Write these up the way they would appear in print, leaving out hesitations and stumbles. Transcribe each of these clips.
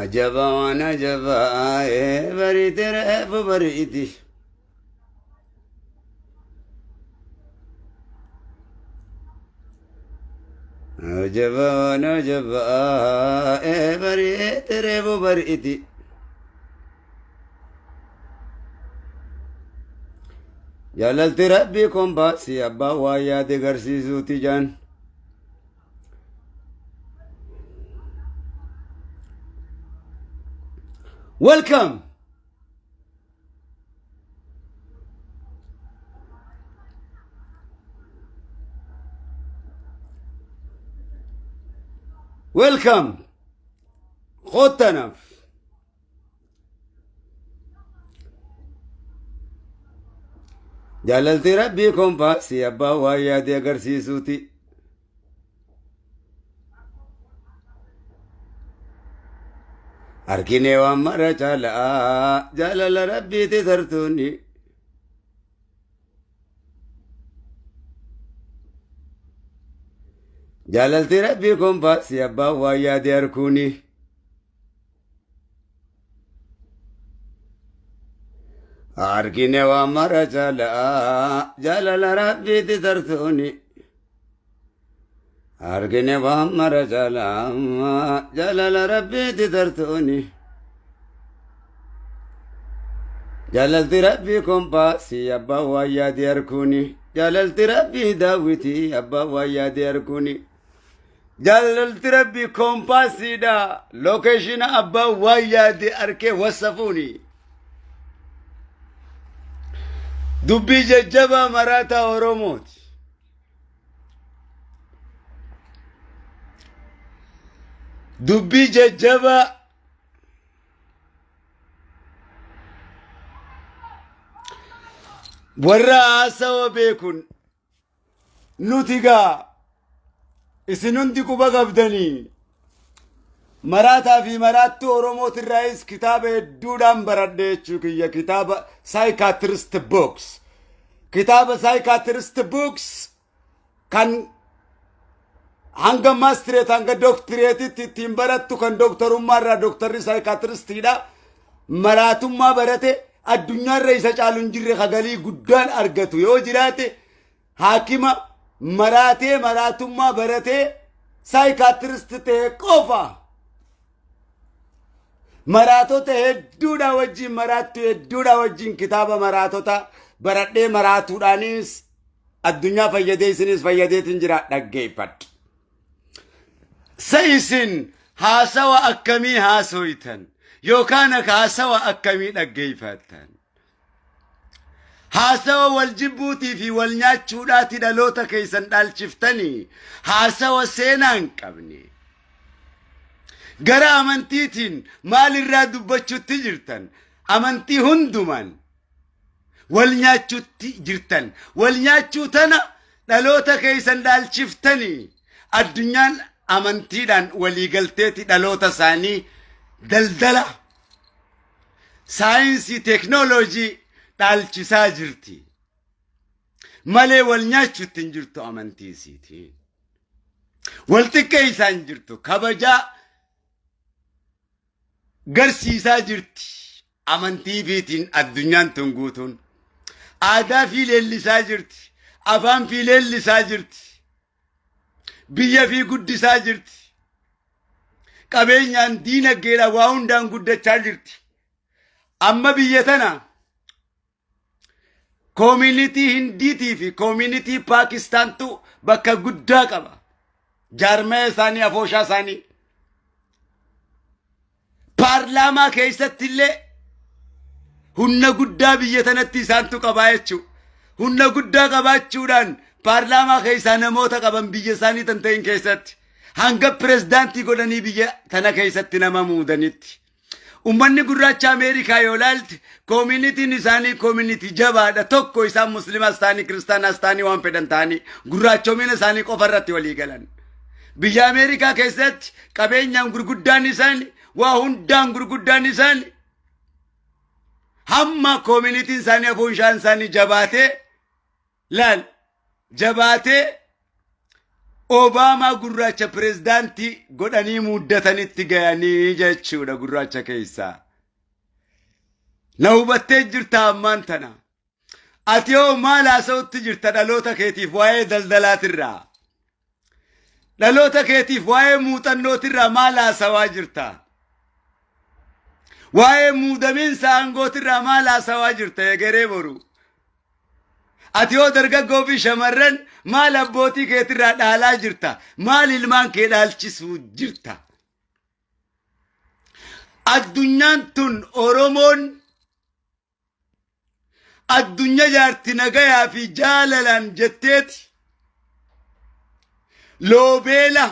عجبا ونجبا بريت رهب بريتي عجبا ونجبا بريت رهب بريتي جللت ربكم باسي أبا ويا دقرسي زوتي جان Welcome. Welcome. خوتنف. جللت ربكم باسي أبا ويا دقرسي زوتي أركيني وامرة جالا جلال ربي تذرتوني جللت ربكم باسي أبا ويا ديركوني أركيني وامرة جالا جلال ربي تذرتوني أركيني وامرة جالا جلال ربي تذرتوني جللت ربكم باسي أبا ويا ديركوني جللت ربي داوتي أبا ويا ديركوني جللت ربكم باسي دا لوكيشن أبا ويا دي أركي وصفوني دبي ججبا مراتا أوروموت دبي ججبا ورا سوا بيكون نوتيغا اسنوندي كوبا غبدني مراتا في مراتو اوروموت الرئيس كتاب دودان برديتشو كي كتاب سايكاتريست بوكس كتاب سايكاتريست بوكس كان هنگا ماستريت هنگا دكتوريتي تيمبراتو كان دكتور مرة دكتور سايكاتريست دا مراتو ما برته الدنيا الرئيسة جالون جري خغالي قدان أرغتو يو جراتي حاكمة مراتو ما برته سايكاتريست تيه كوفا مراتو تيه دودا وجين مراتو دودا وجين كتابة مراتو تا برده مراتو دانيس الدنيا فيدي سنس فيدي تنجرات نقيفت سيسن هاسوا أكمي هاسويتن يوكانك هاسوا أكمي نقيفتن هاسوا والجبوتي في والنيات شوراتي دلوتا كيسن دال شفتني هاسوا سينان قبني غرا امنتيتين مال الرادو بچو تجرتن امنتي هندومان والنيات تجرتن والنيات تنا دلوتا كيسن دال شفتني الدنيا امنتي دان ولي قلتيتي دلوتا ساني دلدلا ساينسي تكنولوجي دالچسا جرتي مالي والنياچو تنجرتو امنتي سيتي والتكي سانجرتو كبجا غرسيسا جرتي امنتي بيتين الدنيا تنغوتون آدا في للسا جرتي افان في للسا جرتي بيا في قدسا جرتي قبينيان دينا غيرا واوندان قدچا جرتي اما بيتنا كوميونيتي هنديتي في كوميونيتي باكستان تو بكا قدا قبا جارمي ثاني افوشا ثاني بارلاما كيست اللي هن قدا بيتنتي سانتو قبايتشو هن قدا قبايتشو دان بارلاما كيسانا موتا قبان بيجساني تنتين كيست هنگا پرزدانتي قدني بيجا تنا كيست نما مودنيتي ummanni gurracha Amerika yoolaalti community'n isaanii community jabaadha tokko isaan muslimas ta'anii kiristaanas ta'anii waan fedhan ta'anii gurraachomina isaanii qofa irratti walii galan biyya Amerikaa keessatti qabeenyaan gurguddaan isaanii waa hundaan gurguddaan isaanii hamma community'n isaanii afuunshaan isaanii jabaatee laal jabaatee Obama gurraacha pirezidaantii godhanii muuddatanitti ga'anii jechuudha gurraacha keessaa. Na hubattee jirta ammaan tana. Ati yoo maal haasa'utti jirta dhaloota keetiif waa'ee daldalaatirraa? Dhaloota keetiif waa'ee muuxannootirraa maal haasawaa jirta? Waa'ee muudamiinsa aangootirraa maal haasawaa jirta egeree boru? Ati yoo dargaggoo fi shamarran maal abbootii keetirraa dhaalaa jirta? Maal ilmaan kee dhaalchisuu jirta? Addunyaan tun Oromoon addunyaa jaarti nagayaa fi jaalalaan jetteeti loobeela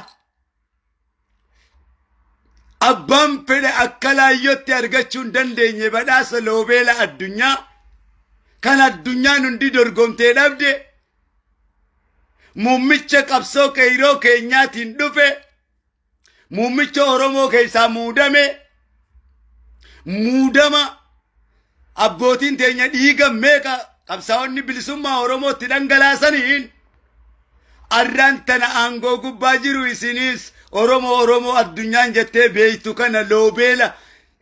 abbaan fedhe akka laayyotti argachuu hin dandeenye badhaasa loobeela addunyaa kan addunyaan hundi dorgomtee dhabde muummicha qabsoo qeyroo keenyaatiin dhufe muummicha Oromoo keessaa muudama abbootiin teenya dhiiga meeqa qabsaa'onni bilisummaa Oromootti dhangalaasaniin arraan tana aangoo gubbaa jiru isinis Oromoo addunyaan jettee beeytu kana loobeela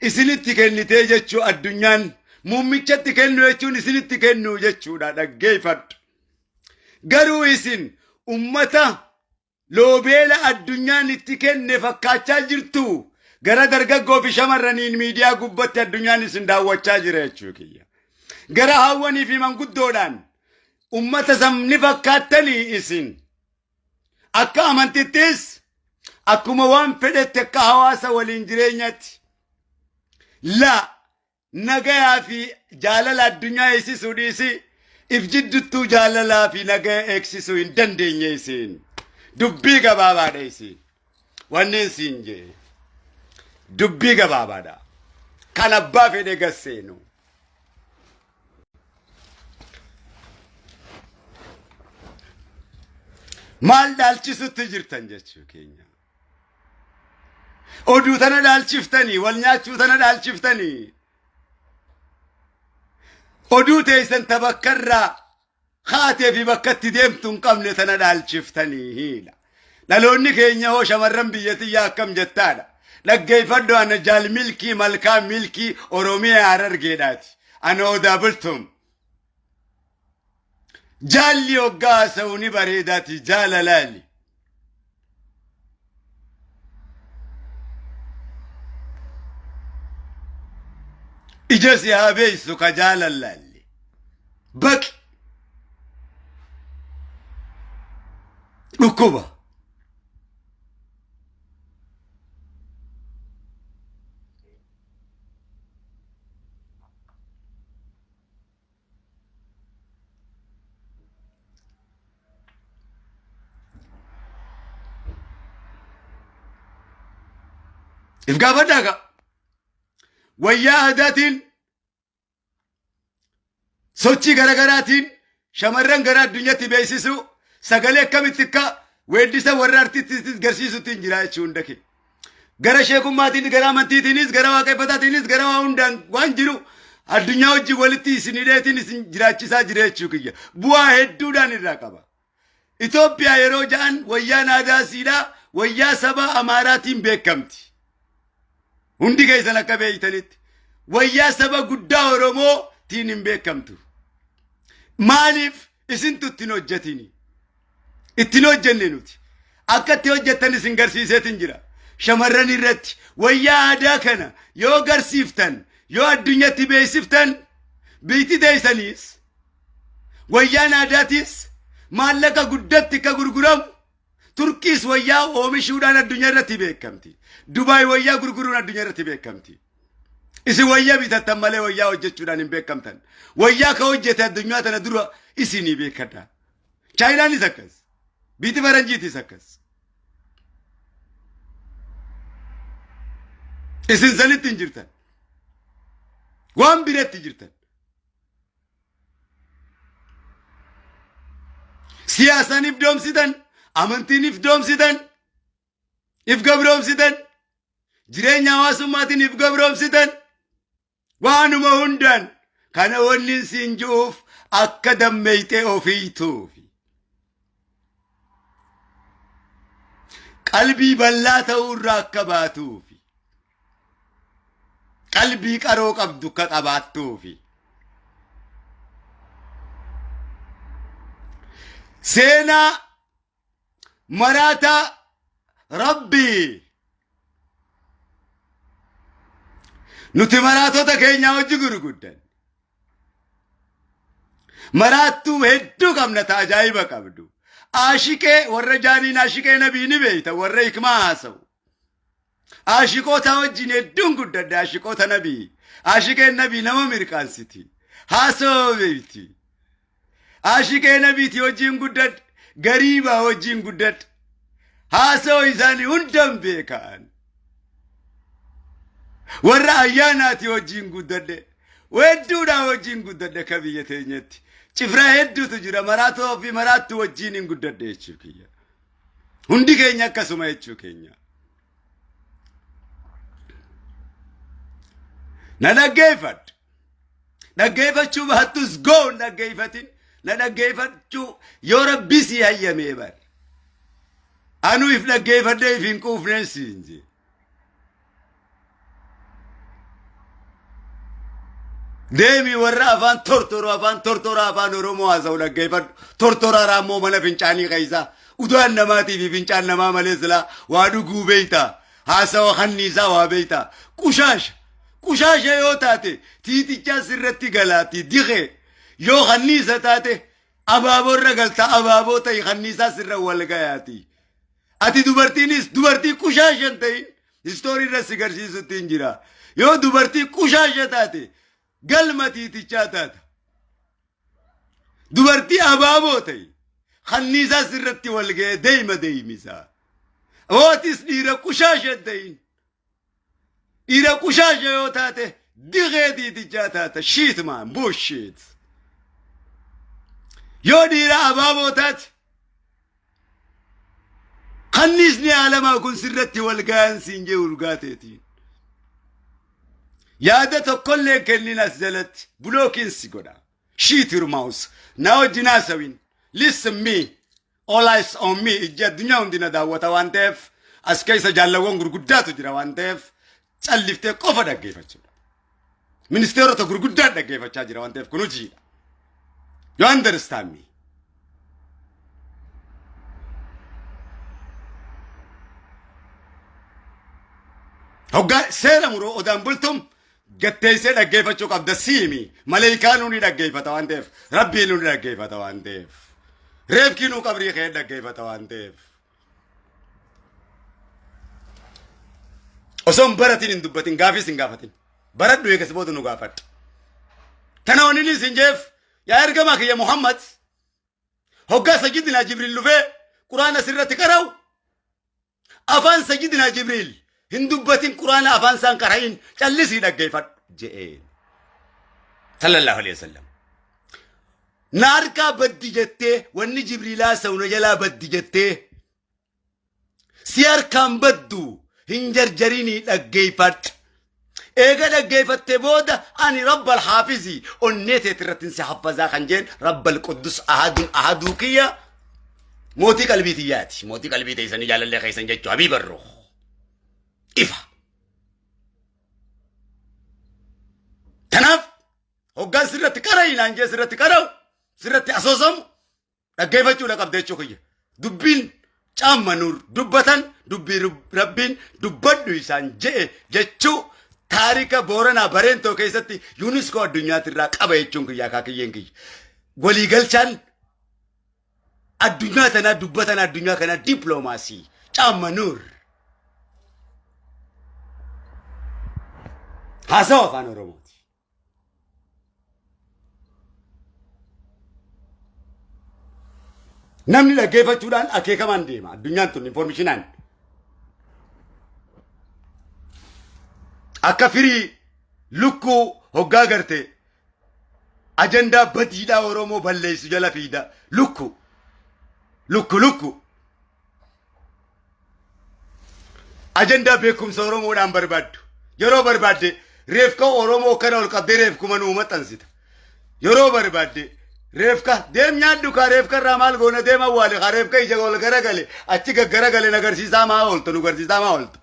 isinitti kennitee jechuu addunyaan muummichatti kennu jechuun isinitti kennu jechuudha dhaggeeffadhu. Garuu isin ummata loobeela addunyaan itti kenne fakkaachaa jirtu gara dargaggoo fi shamarraniin miidiyaa gubbatti addunyaan isin daawwachaa jira jechuu kiyya. Gara hawwanii fi manguddoodhaan ummata samni fakkaattanii isin akka amantittis akkuma waan fedhetti akka hawaasa waliin jireenyatti la nagayaa fi jaalala addunyaa eegsisuu dhiisi if jidduttuu jaalalaa fi nagaa eegsisuu hin dandeenye isin dubbii gabaabaadha isin wanni isin jee dubbii gabaabaadha kan abbaa fedhe gasseenu. Maal dhaalchisutti jirtan jechuu keenya. Oduu tana dhaalchiftanii wal nyaachuu tana dhaalchiftanii oduu teessan tabakkarraa haatee fi bakkatti deemtu hin qabne tana dhaalchiftanii hiila. Dhaloonni keenya hoo shamarran biyyatiyyaa akkam jettaadha. Dhaggeeffadhu ana jaal milkii malkaa milkii Oromiyaa Harargeedhaati. Ana odaa bultum. Jaalli hoggaa sa'uuni bareedaati jaalalaali. Ija si haa beeysu ka jaalalaalli. Baqi. Dhukkuba. Ifgaafadhaa wayyaa aadaatiin sochii garagaraatiin shamarran gara addunyaatti beeksisu sagalee akkamitti akka weeddisa warra artiistis garsiisuutiin jira jechuun dake. Gara sheekummaatiin gara amantiitiinis gara waaqeffataatiinis gara waa hundaan waan jiru addunyaa wajjin walitti isin hidheetiin isin jiraachisaa jira jechuu kiyya. Bu'aa hedduudhaan irraa qaba. Itoophiyaa yeroo ja'an wayyaan aadaa siidhaa wayyaa saba Amaaraatiin beekamti. Hundi keessan akka beeytanitti wayyaa saba guddaa Oromootiin hin beekamtu. Maaliif isintu ittiin hojjetini? Ittiin hojjenne nuti. Akka itti hojjettan isin garsiiseetiin jira. Shamarran irratti wayyaa aadaa kana yoo garsiiftan yoo addunyatti beeksiftan biitti teessaniis wayyaan aadaatis maallaqa guddatti akka gurguramu Turkiis wayyaa oomishuudhaan addunyaa irratti beekamti. Dubaay wayyaa gurguruun addunyaa irratti beekamti. Isin wayyaa bitattan malee wayyaa hojjechuudhaan hin beekamtan. Wayyaa ka hojjete addunyaa tana dura isinii beekadha. Chaayinaanis akkas. Biiti faranjiitis akkas. Isin sanitti hin jirtan. Waan biratti jirtan. Siyaasaan ifdoomsitan. Amantiin ifdoomsitan. If gabroomsitan. Jireenya hawaasummaatiin if gabroomsitan. Waanuma hundaan kana wanni siin jiruuf akka dammeeytee ofiituufi. قلبي بلاته الراكباتو في قلبي كروك عبدو كتباتو في سينا مراتا ربي نتي مراتو تكينيا وجغر قدن مراتو هدو كم نتاجايبا كبدو عاشقه ورجاني ناشقه نبي نبيتا وريك ما هاسو عاشقو تاوجين هدون قدن عاشقو تنبي عاشقه النبي نما مركان سيتي هاسو بيتي عاشقه نبي تي وجين قدن غريبا وجين قدن هاسو إزاني هندم بيكان ورا أياناتي وجين قدن ودونا وجين قدن كبيتي نيتي شفرا هدو تجرا مراتو في مراتو وجين قدن ديشوكيا هندي كينيا كسوما يتشوكينيا ننقيفت شو بهتوس قو ننقيفتين ننقيفت شو يورب بيسي هيا ميبر أنو يفنقيفت دي فينكوف نسينجي ديمي ورا أفان تورتورا أفان رومو هزاو ننقيفت تورتورا رامو منا فينچاني غيزا ودوان نماتي في فينچان نما مليسلا وادو قو بيتا هاسا وخنيسا وابيتا كوشاش يو تاتي تيتي سرتي غلاتي ديخي يو خنيسة تاتي أبابو رغلتا أبابو تاي خنيسة سر والغاياتي أتي دوبرتي كوشاش انتين ستوري رسي غرشي ستين جرا يو دوبرتي كوشاش تاتي قلمتي تيچا دوبرتي أبابو تاي خنيسة سرتي والغاية ديمسا واتس ديرا كوشاش انتين إذا كوشاش يو تاتي دي غيدي دي جاتاتا شيت مان بوشيت يو ديرا أبابو تات خنسني على ما أكون سرتي والقان سنجي والقاتيتين يادة كل كلي نزلت بلوكين سيقودا شيت رماوس ناو جناسوين listen me all eyes on me إجا الدنيا وندنا داوة وانتف أسكيسا جالوان غرقوداتو جرا وانتف سألفتي قفا دقيفتشو منستيرو تغرقودات دقيفتشا جرا وانتف كنو جيدا you understand me هوغا سيرا مرو ودان بلتم قتيسي دقيفتشو قبدا سيمي ملايكانوني دقيفتا وانتف ربي نوني دقيفتا وانتف ريبكينو قبري خير دقيفتا وانتف أصلا براتين إندوبتين غافي سنغافتين برات دوية كسبوتو نغافت تناوني لي سنجيف يا إرقامك يا محمد هقا سجدنا جبريل لفي قرآن سرة كراو أفان سجدنا جبريل هندوبتين قرآن أفان سان كرهين جلسي دقيفت جئين صلى الله عليه وسلم ناركا بدي جتة واني جبريلا سونا جلا بدي جتة سيار كام بدو هنجر جريني دقيفت ايغا دقيفت بودا اني رب الحافظي ونيتي ترتن سحفظا خنجين رب القدس احدوكيا موتي قلبيتياتي موتي قلبيتي سني جال الله خيسن جيتو حبيب الروح إفا تناف هوغا سرت كراي نانجي سرت كراو سرت اسوسم دقيفتو لقب ديچو خيه دبين Camma nur dubbatan dubbi rabbin dubbadhu isaan jechuu taarika Booranaa Bareentoo keessatti UNESCO addunyaatti irraa qaba jechuun kiyyaa kaakiyyeen kiyya. Waliigalchaan addunyaa tanaa dubbatan addunyaa kana dippiloomaasii Camma nur. Haasawa afaan Oromooti. namni dhaggeeffachuudhaan akeekamaan deema addunyaan tun informationaan akka firii lukkuu hoggaa garte ajandaa badiidhaa Oromoo balleessu jala fiida lukku ajandaa beekumsa Oromoodhaan barbaaddu yeroo barbaadde reefka Oromoo kana ol qabdee reefkuma nuu maxxansita yeroo barbaadde ريفكا ديم نادو كا ريفكا رامال غونا ديم أولي خا ريفكا إيجا غول غرغلي أتشيكا غرغلي نغرسيسا ما أولتو نغرسيسا ما أولتو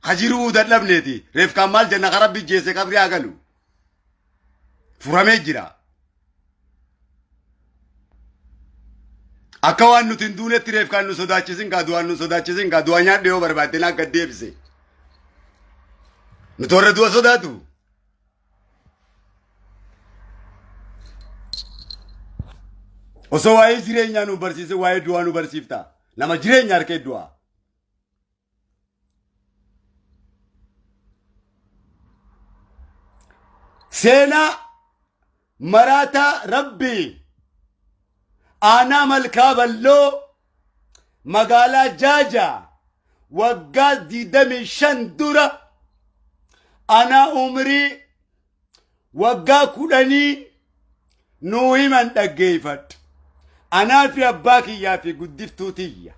خجيرو دلب نيتي ريفكا مال جنة خرب بيجيسي كبري آغلو فرامي جرا أكوان نتين دونة ريفكا نو صداچسين كادوان نو صداچسين كادوان ياد ديو بربادنا كديبسي نتورة دوا صداتو Oso wae jirenya nu bersise wae dua nu bersifta. Nama jirenya arke dua. Sena marata Rabbi. Ana malka ballo magala jaja. Wagga didami shandura. Ana umri wagga kudani nuhi man dhaggeeffat. أنا في أباكي يا في قديف توتية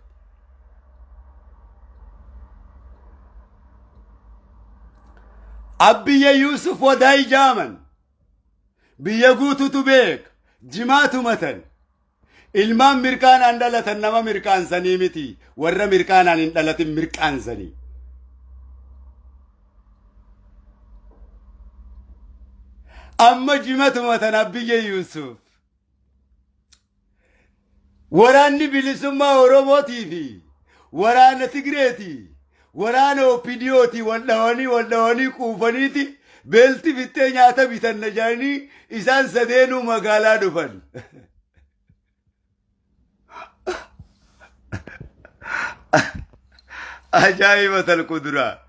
أبي يا يوسف وداي جامن بيجوتو تبيك جماتو متن إلمان مركان عندلة النما مركان سنيمتي ورا مركان عندلة مركان سني أما جماتو متن أبي يا يوسف وراني بلسما أوروموتي في ورانا تجريتي ورانا أوبيديوتي والدواني كوفانيتي بلتي بيتين ياتا بيتن نجاني إسان سدينو مقالا دفن أجايبة القدرة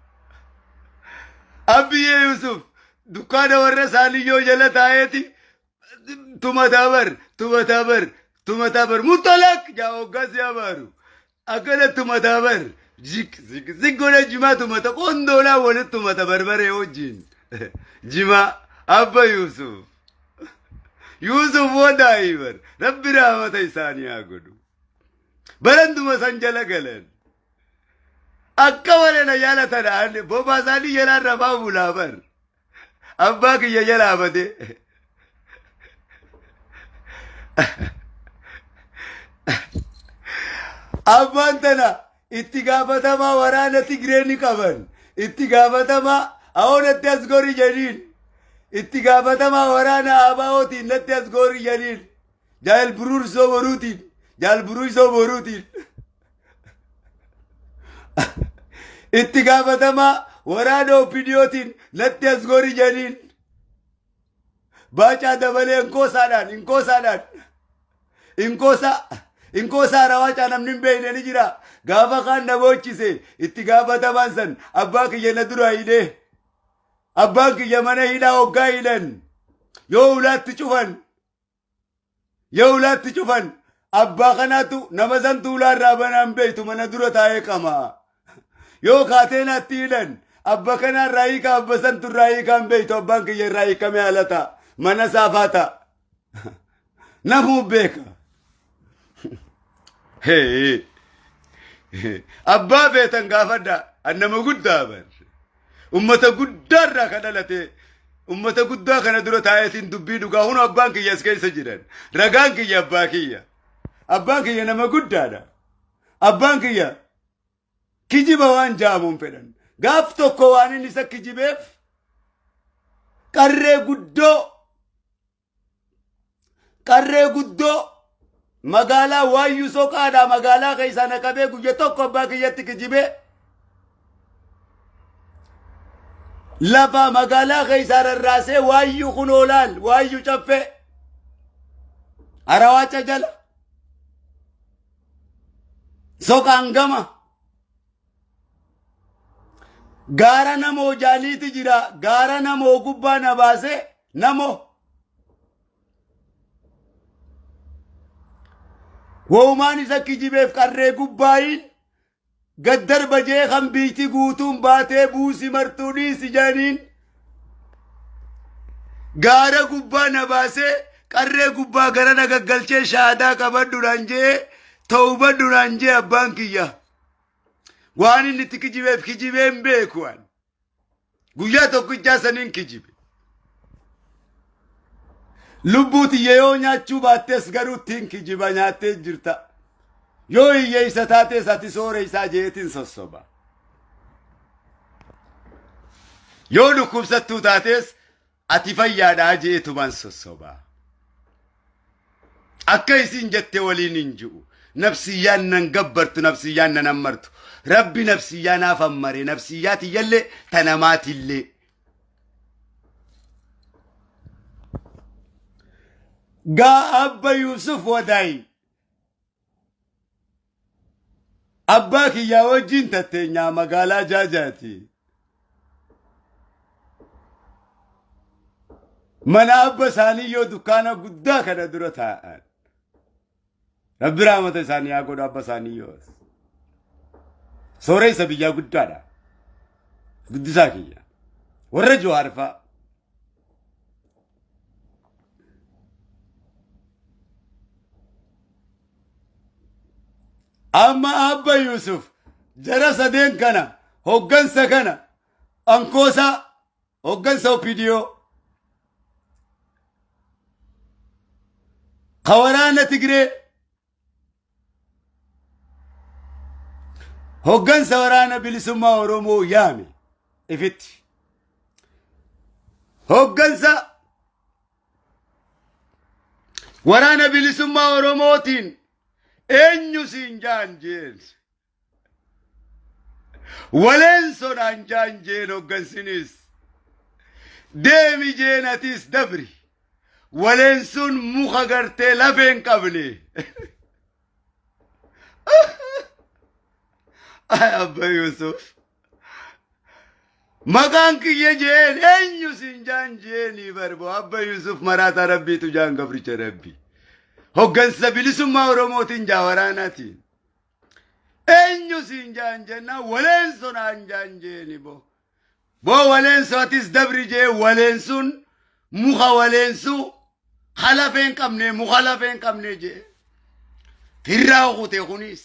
أبي يوسف دكان ورسالي يو جلت آيتي تما تابر مطلق جاو غازي أبارو أكل تما تابر زيك ولا جما تما تكون دولا ولا تما تابر بريوجين جما أبا يوسف ودايبر ربي رحمة إساني أقولو برندو مسنجلا قلن أكوالنا يالا تنان بوبا ساني يلا ربا بولابر أباك يلا بدي أبانتنا اتقافتما ورانا تقريني كبن اتقافتما أولا تسغوري جنين اتقافتما ورانا أباوتي نتسغوري جنين جال برور سو بروتين اتقافتما ورانا اوبيديوتين نتسغوري جنين باچا دبلي إنكوسا رواجا نمنين بين نجرا غافا خان نبوچيسي اتقافة تمانسن أباك يندرا إيده أباك يمنه إيدا وقا إيدن يو ولاد تشوفن أبا خناتو نمزن تولا رابنان بيتو من درا تايه كما يو خاتينا تيدن أبا خنا رايكا أبا سنتو رايكا بيتو أباك يرايكا ميالتا من سافاتا نمو بيكا هي أبا بيتن غافدا أنما قدابر أمتا قدار كدلته أمتا قدار كنا درو تايتين دبيدو كهونو أبانك يسكي سجران رغانك يا باكيا أبانك يا نما قدادا أبانك يا كجيبا وان جامون فدان غافتو كواني نسا كجيبيف كاري قدو مغالا وايو سوكادا مغالا كيسانا كبه قجتو كباك يتك جيبه لفا مغالا كيسار الراسي وايو خنولال وايو چفه أرواچا جل سوكانگما غارا نمو جالي تجرا غارا نمو قبا نباسه نمو ووماني سكي جيبه فقره قبائن قدر بجي خمبيتي قوتون باتي بوسي مرتوني سجانين غارا قبا نباسه قره قبا غرانا قلچه شادا قبر دورانجه توبه دورانجه ابان كيا واني نتكي جيبه فكي جيبه مبيكوان قويا توقي جاسنين كي جيبه lubbuuti yoo nyaachuu baattees garuu tinki jiba nyaattee jirta yoo hiyyeessa taates ati sooreysaa jeetiin sossoba yoo dhukkubsattuu taates ati fayyaadhaa jeetuman sossoba akka isin jette waliin hin jiru nafsiyyaan nan gabbartu nafsiyyaan nan ammartu rabbi nafsiyyaa naaf ammare nafsiyyaati yalle tanamaatillee gaa abba Yusuf wadaay abbaa kiyyaa wajjin tatteenyaa magaalaa jaajaati mana abba isaanii yoo dukkaana guddaa kana dura taa'an rabbi rahmata isaanii haa godhu abba isaanii yoo sooreysa biyyaa guddaadha guddisaa kiyya warra Jawaar fa'a amma abba Yusuf jara sadeen kana hoggansa kana ankoosa hoggansa OPDO waraana Tigree hoggansa waraana bilisummaa Oromoo yaame ifitti hoggansa waraana bilisummaa Oromootiin eenyu siin jaanjeen waleensodhaan jaanjeen hoggansinis deemi jeenatis dabri waleensun muka gartee lafeen qabne ay abba Yusuf maqaan kiyya jeen eenyu siin jaanjeeni barbo abba Yusuf maraata rabbiitu jaan gabricha rabbi hoggansa bilisummaa Oromootiin jaawaraanaatiin eenyu siin jaanjenna waleensonaan jaanjeeni bo waleenso atis dabri jee waleensun muka waleensu halafeen qabne muka lafeen qabne jee firraa kute kunis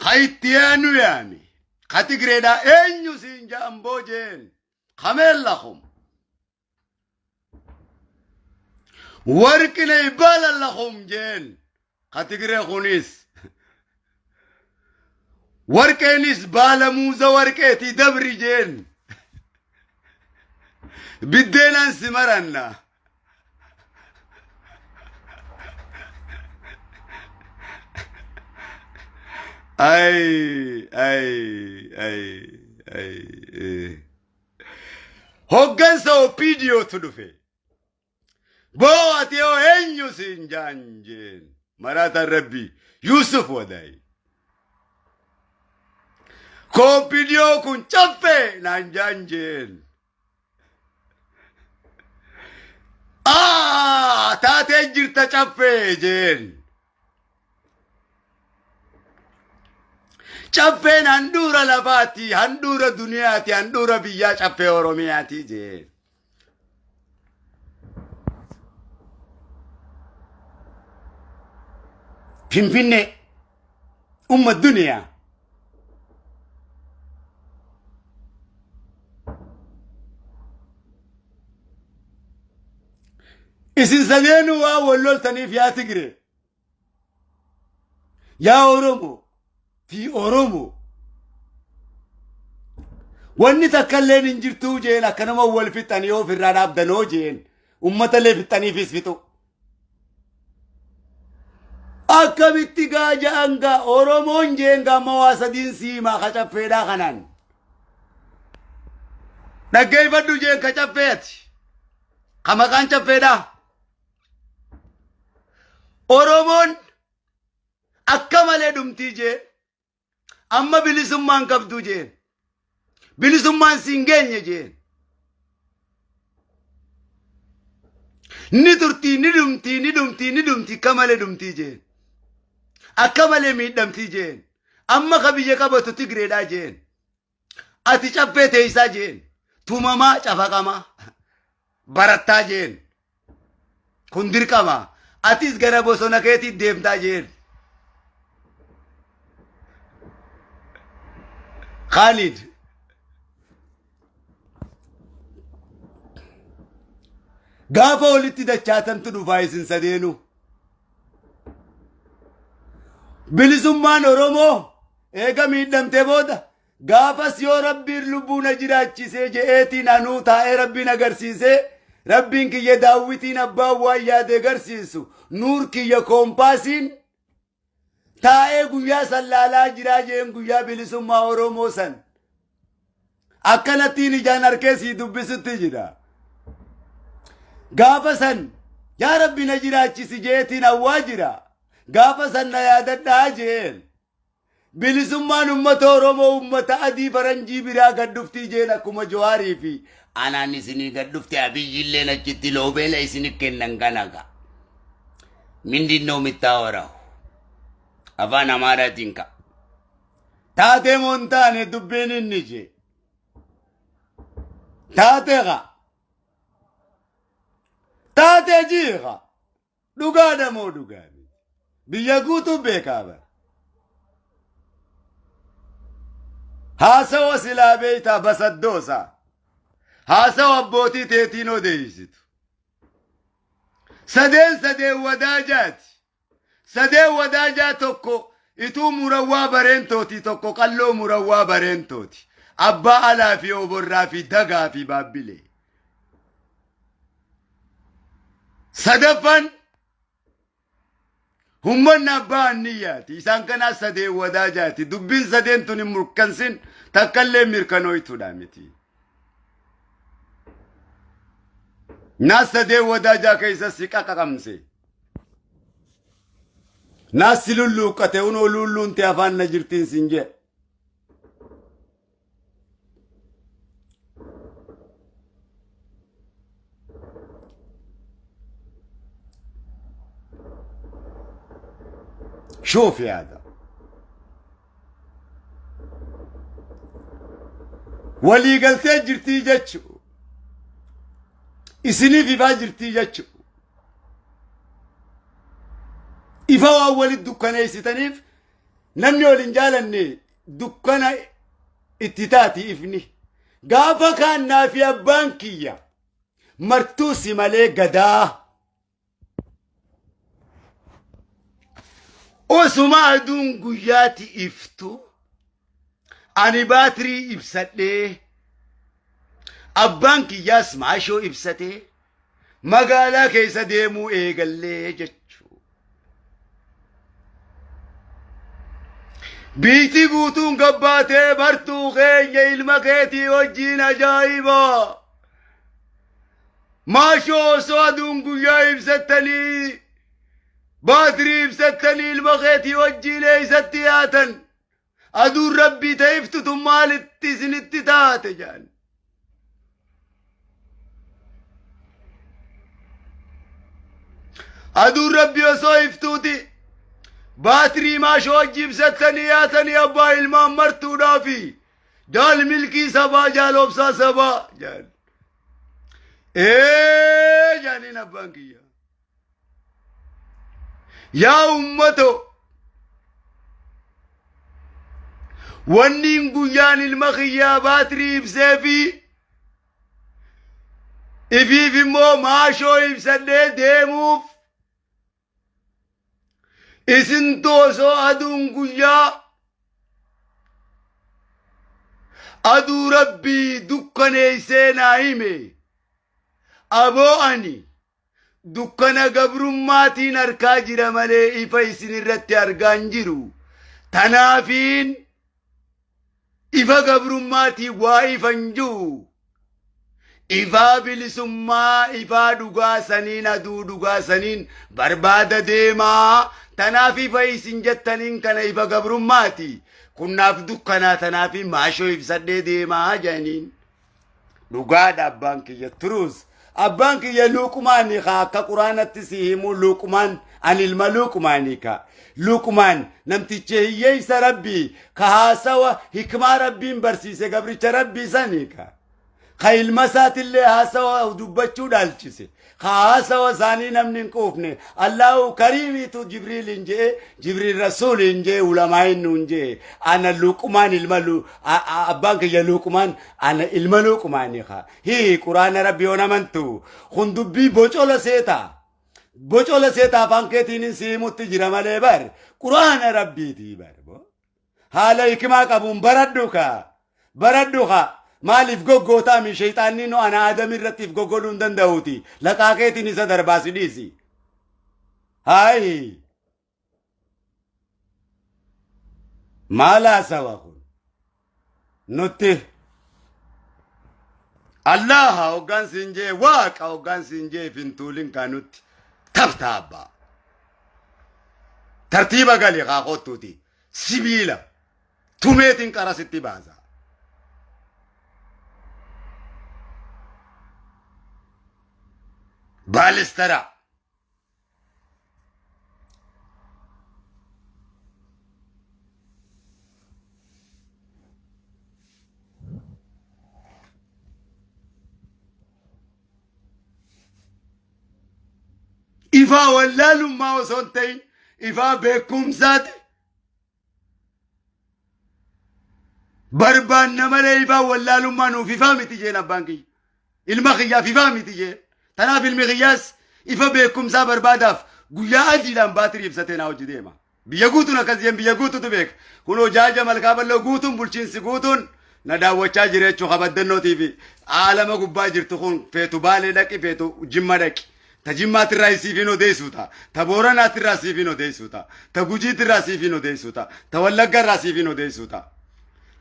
kayittiyaanu yaami katigreedha eenyu siin jaamboo jeen kameen lakum warqine ibala lakum jeen katigree kunis warqeenis baala muuza warqeeti dabri jeen biddeenaan simaranna hoggansa OPDO tu dhufe boo ati yoo eenyu siin jaanjeen maraata rabbi Yusuf wadaay OPDO kun caffee naan jaanjeen taatee jirta caffee jeen caffeen handhuura lafaati handhuura duniyaati handhuura biyyaa caffee Oromiyaati jeen Finfinne umma duniyaa isin sadeenu waa walloltaniif yaa Tigree yaa Oromoo fi Oromoo wanni takkalleen hin jirtuu jeen akkanuma wal fixanii of irraa dhaabdanoo jeen ummatalee fixaniifis fixu akkamitti gaaja'an gaa Oromoon jeen gaama waa sadiin siimaa kacaffeedhaa kanaan dhaggeeffadhu jeen kacaffeeti kamaqaan caffeedhaa Oromoon akka malee dhumtii jeen amma bilisummaan qabdu jeen bilisummaan siin geenye jeen ni turtii ni dhumtii akka malee dhumtii jeen akka malee miidhamtii jeen amma ka biyya qabatu Tigreedhaa jeen ati caffee teeysaa jeen tumamaa cafaqamaa barattaa jeen kun dirqama atis gara bosona keetii deemtaa jeen Khalid Gaafa walitti dachaatantu dhufaa isin sadeenu. Bilisummaan Oromoo eega miidhamtee booda gaafas yoo rabbiin lubbuu na jiraachisee je'eetiin anuu taa'ee rabbiin agarsiisee rabbiin kiyya daawwitiin abbaan waan yaade agarsiisu nuur kiyya koompaasiin taa'ee guyyaa sallaalaa jiraa jeen guyyaa bilisummaa Oromoo san akkanattiin ijaan harkee sii dubbisutti jira. Gaafa san yaa rabbi na jiraachisi jeetiin hawwaa jira. Gaafa san na yaadadhaa jeen. Bilisummaan ummata Oromoo ummata adii faranjii biraa gadduftii jeen akkuma Jawaarii fi anaan isinii gaddufte abiyyilleen achitti loobeela isinii kennan kanaga. Mindinnoo mittaa horahu. Afaan Amaaraatiin ka. Taatee montaane dubbiin inni jee. Taateeqa. Taatee jiiqa. Dhugaadha moo dhugaadha? Biyya guutuu beekaa bara. Haasawa silaa beeytaa basaddoosaa. Haasawa abbootii teetiin odeeysitu. Sadeen wadaajaati. Sadeen wadaajaa tokko ituu murawwaa bareentooti tokko qalloo murawwaa bareentooti. Abbaa alaa fi oborraa fi dagaa fi baabbilee. Sadaffan hummanni abbaa anniyyaati. Isaan kanaas sadeen wadaajaati. Dubbiin sadeen tun hin murkansin takkallee mirkanooytuudha miti. Naas sadeen wadaajaa keessa si qaqaqamse. Naas si lulluuqqate unoo lulluun te afaan na jirtiin sin jee. شوف يا هذا ولي قلت جرتي جتشو اسني في باجرتي جتشو إفا أول الدكانة يستنيف نمني ولنجالني دكانة اتتاتي إفني قافا كان نافيا بانكية مرتوسي مالي قداه وسما دون قياتي إفتو أني باتري إبسته أبانكي يسمع شو إبسته مقالا كيسا ديمو إيقالي جتشو بيتي قوتون قباتي برتو خيني المكيتي وجين أجايبا ما شو سوادون قيا إبستني باتري بستني المخيتي وجي لي ستياتا أدور ربي تيفت ثم التسن التتات جان أدور ربي وصيفتوتي باتري ما شو وجي بستني ياتني أبا المام مرتو نافي جال ملكي سبا جال أبسا سبا جان إيه جاني نبانكيا يا أمتو ونين قيان المخيا باتري بسيفي إفي في مو ماشو يبسده ديموف إسن توسو أدون قيا أدو ربي دكني سينايمي أبو أني dukkana gabrummaatiin harkaa jira malee ifa isin irratti argaan jiru. Tanaafiin ifa gabrummaatii waa ifan jiru. Ifa bilisummaa ifa dhugaa saniin aduu dhugaa saniin barbaada deemaa. Tanaaf ifa isin jettaniin kana ifa gabrummaati. Kunnaaf dukkanaa tanaafiin maashoo ibsadhee deemaa janiin. Dhugaadha abbaan kiyya turuus. أبانك يا لوكماني خاكا قرآن التسيهم لوكمان عن الملوكماني كا لوكمان نمتي تشهيي ربي كهاسوا هكما ربي مبرسيسي قبري ربي سانيكا خيل مسات اللي هاسوا ودبتشو دالشيسي خاسوا ثاني نمن كوفني الله كريم تو جبريل انجي جبريل رسول انجي علماء انجي انا لقمان الملو ابانك يا لقمان انا الملو قمان خا هي قران ربي ونمنتو خندبي بوچولا سيتا بوچولا سيتا فانكتين سيموت جرمالي بار قران ربي دي بار حالا يكما قبون بردوكا مالف غوغوتا من شيطاني نو انا ادم الرتيف غوغودون دندوتي لقاكيتي نسا درباسي ديسي هاي مالا سواكون نوتي الله اوغان سنجي واك اوغان سنجي فينتولين كانوت تفتابا ترتيبا قالي غاقوتوتي سبيلا توميتين كراستي بازا بالسترا إفا ولالو ما وصنتين إفا بكم زاد بربان نمالي إفا ولالو ما نو في فامي تجينا بانكي المخيا في فامي تجي تنافي المغياس إفا بكم زاد برباداف قويا أجي لان باتري بساتينا وجديما بيقوتنا كزيان بيقوتو تبك كنو جاجة ملكابل لو قوتن بلشين سيقوتن نداوة جيريتشو خبادنو تيفي عالم قبا جرتخون فيتو بالي لكي فيتو جمع لكي تجمعات الرئيسي فينو ديسوتا تبورانات الرئيسي فينو ديسوتا تجوجيت الرئيسي فينو ديسوتا تولق الرئيسي فينو ديسوتا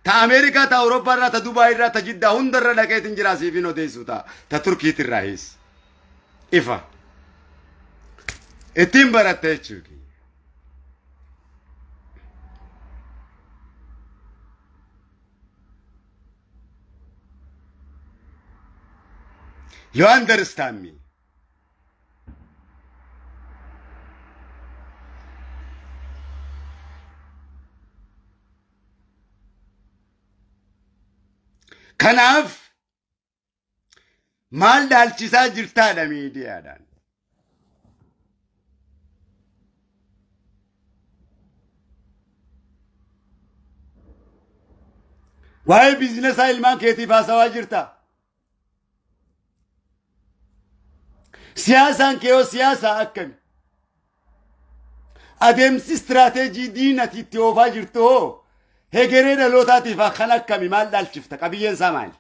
تا أمريكا تا أوروبا را تا دبي را تا جدة هندر لكيت الرئيسي فينو ديسوتا تا تركيا الرئيس إفا اتم براتيشوكي You understand me? كناف مال دالچيسا جرتا دا ميديا دان واي بيزنس علمان كيتي فاسوا جرتا سياسان كيو سياسة أكن أدمس استراتيجي دينة تيوفا جرتو هجرين لوتاتي فخنك كمي مال دالشفتا كبيين زمان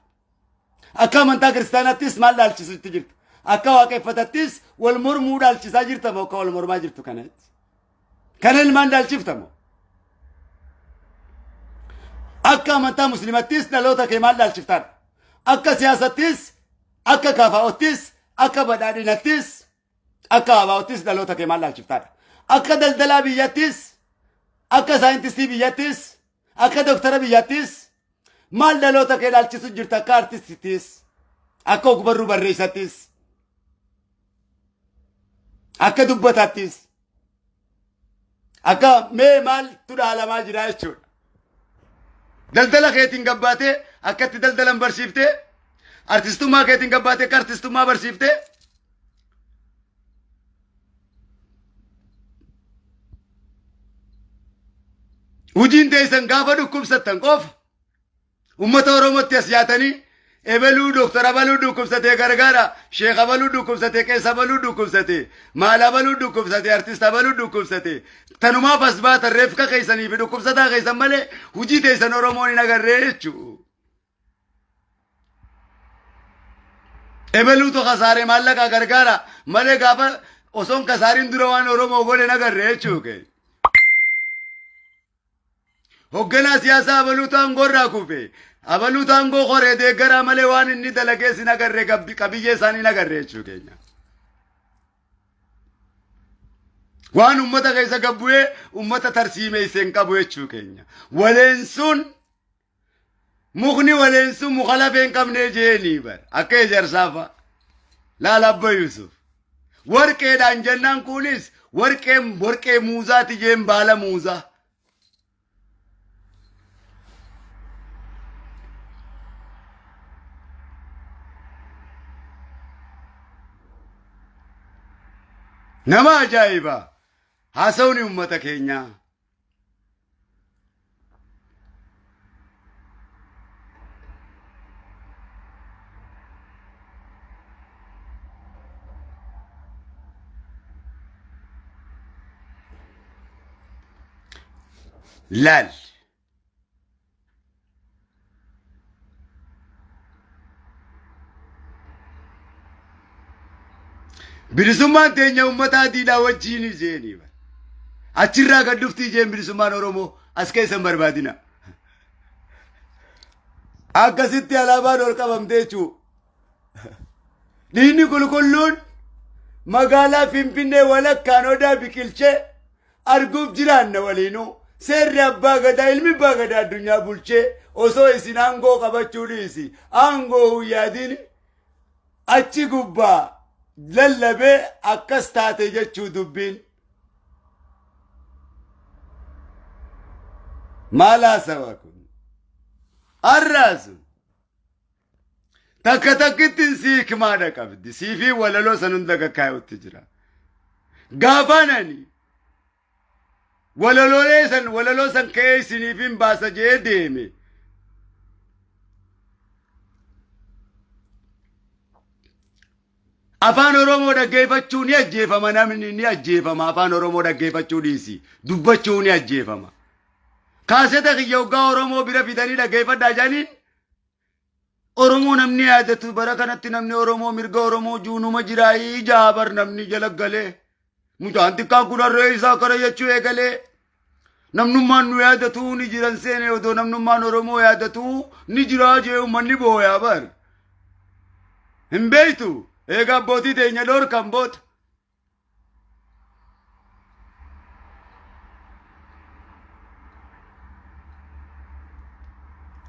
أكا من تا كريستاناتيس مال دالشيس تجرت أكا واقفتاتيس والمرمو دالشيسا جرتا موكا والمرما جرتو كانت كان المان دالشفتا مو أكا من تا مسلماتيس نلوتا كي مال دالشفتان أكا سياساتيس أكا كافاوتيس أكا بداديناتيس أكا أباوتيس نلوتا كي مال دالشفتان أكا دلدلا بياتيس أكا ساينتيستي بياتيس أكا دكتورة بياتيس مال دلوتا كي دالشيسو جرتا كارتيستيس أكا أكبرو بريساتيس أكا دبتاتيس أكا مي مال تدا على ما جرايشون دلدلا كيتين قباتي أكا تدلدلا برشيفتي أرتستو ما كيتين قباتي كارتستو ما برشيفتي وجين تيسن غافا دكم ستن قف أمة أورومت يسياتني إبلو دكتور أبلو دكم ستي غرغارا شيخ أبلو دكم ستي كيس أبلو دكم ستي مال أبلو دكم ستي أرتست أبلو دكم ستي تنما فسبات الرفقة كيسني في دكم ستا كيسن مالي وجي تيسن أوروموني نغر ريچو إبلو تو خساري مالك غرغارا مالي غافا أصون خسارين دروان أورومو غولي نغر ريچو كي هوگنا سياسة أبلو تانغو راكوفي أبلو تانغو خوري دي غرا ملوان إني دلقه سي نگر ري قبيجي ساني نگر ري چوكينا وان أمتا كيسا قبوه أمتا ترسيمي سين قبوه چوكينا ولنسون مغني ولنسون مخالفين قمني جيني بر أكي جرسافا لا لبا يوسف ورقه دان جنان كونيس ورقه موزا تجيم بالا موزا نما أجايبا هاسوني أمتا كينيا لال bilisummaan teenya ummataatiidha wajjiin jeeni achirraa kan dhuftii jeen bilisummaan oromoo as keessa hin barbaadina akkasitti alaabaan ol qabamtee jechuu diinni qulqulluun magaalaa Finfinnee walakkaan odaa biqilchee arguuf jiraanna waliinuu seerri abbaa gadaa ilmi abbaa gadaa addunyaa bulchee osoo isin aangoo qabachuu dhiisi aangoo huyyaadin achi gubbaa lallabee akkas taate jechuu dubbiin maalaa saba kun arraasu takka takkitti sii himaadha qabdi siifii walaloo san hunda kakkaayutti jira gaafaanani walaloo san ka'ee isiniifin baasa jee deeme afaan oromoo dhaggeeffachuu ni ajjeefama namni ni ajjeefama afaan oromoo dhaggeeffachuu dhiisi dubbachuu ni ajjeefama kaaseta kiyya hoggaa oromoo bira fidanii dhaggeeffadhaa jaaniin oromoo namni yaadatu bara kanatti namni oromoo mirga oromoo juunuma jiraayii jaabar namni jalaggalee mucaan xiqqaan kun harree isaa kara jechuu eegalee namnummaan nu yaadatu ni jiran seene odoo namnummaan oromoo yaadatu ni jiraa jee ummanni booyaa bar hin beeytu eega abbootii teenya dhorkan boota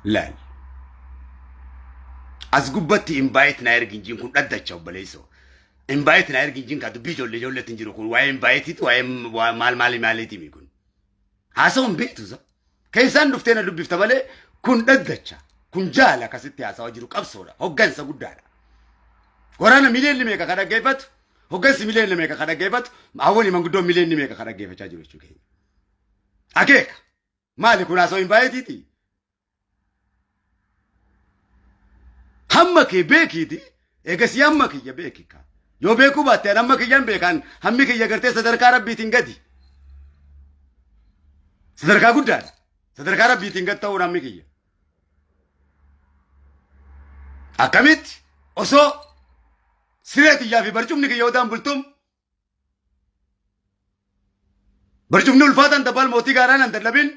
laal as gubbatti imbaayit na erginjiin kun dhaddacha obbaleeyso imbaayit na erginjiin ka dubbii ijoolleetiin jiru kun waa'ee imbaayitiiti waa'ee maaliitiimi kun haasawun beektusa keessaan dhuftee na dubbifta malee kun dhaddacha kun jaala akkasitti haasawaa jiru qabsoodha hoggansa guddaadha waraana miliyoonni meeqa kan dhaggeeffatu hoggansi miliyoonni meeqa kan dhaggeeffatu hawwani manguddoon miliyoonni meeqa kan dhaggeeffachaa jiru jechuu keenya akeeka maali kun haasawuu imbaayitiiti hamma kee beekiiti eegasii hamma kiyya beekika yoo beekuu baatte hamma kiyyan beekan hammi kiyya gartee sadarkaa rabbiitiin gadi sadarkaa guddaadha sadarkaa rabbiitiin gad ta'uun hammi kiyya akkamitti osoo sireetiyyaa fi barcumni kiyya odaan bultum barcumni ulfaatan dabal mootii gaaraa nan dallabin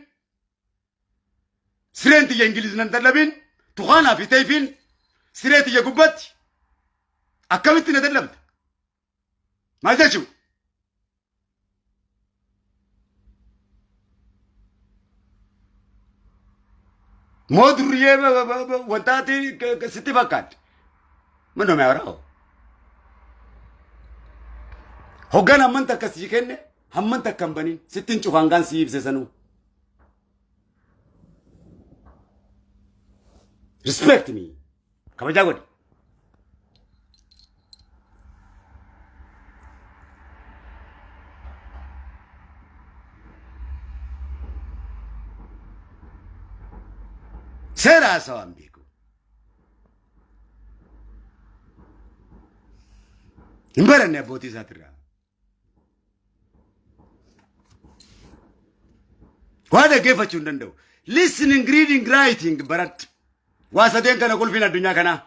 sireen tiyya ingiliz nan dallabin tuqaanaa fi teeyfiin sireetiyya gubbatti akkamitti na dallabta maal jechuu moo durriyyee wantaati sitti fakkaadde manoo meewaraa'o hoggan hamman takka sii kenne hamman takka hin banin sittiin cufaangaan sii ibse sanuu respect me kabajaa godhi seera haasawaan beeku hin baranne abbootii isaatirraa waa dhaggeeffachuu hin danda'u listening reading writing baradhu waa sadeen kana qulfiin addunyaa kanaa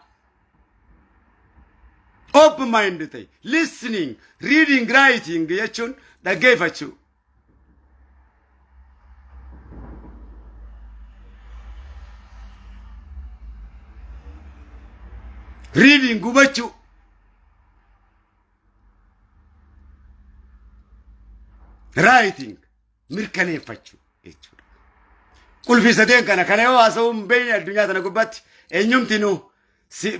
open mind ta'e listening reading writing jechuun dhaggeeffachuu reading gubachuu writing mirkaneeffachuu jechuudha qulfii sadeen kana yoo haasa'uun beeyne addunyaa tana gubbaatti eenyumtinuu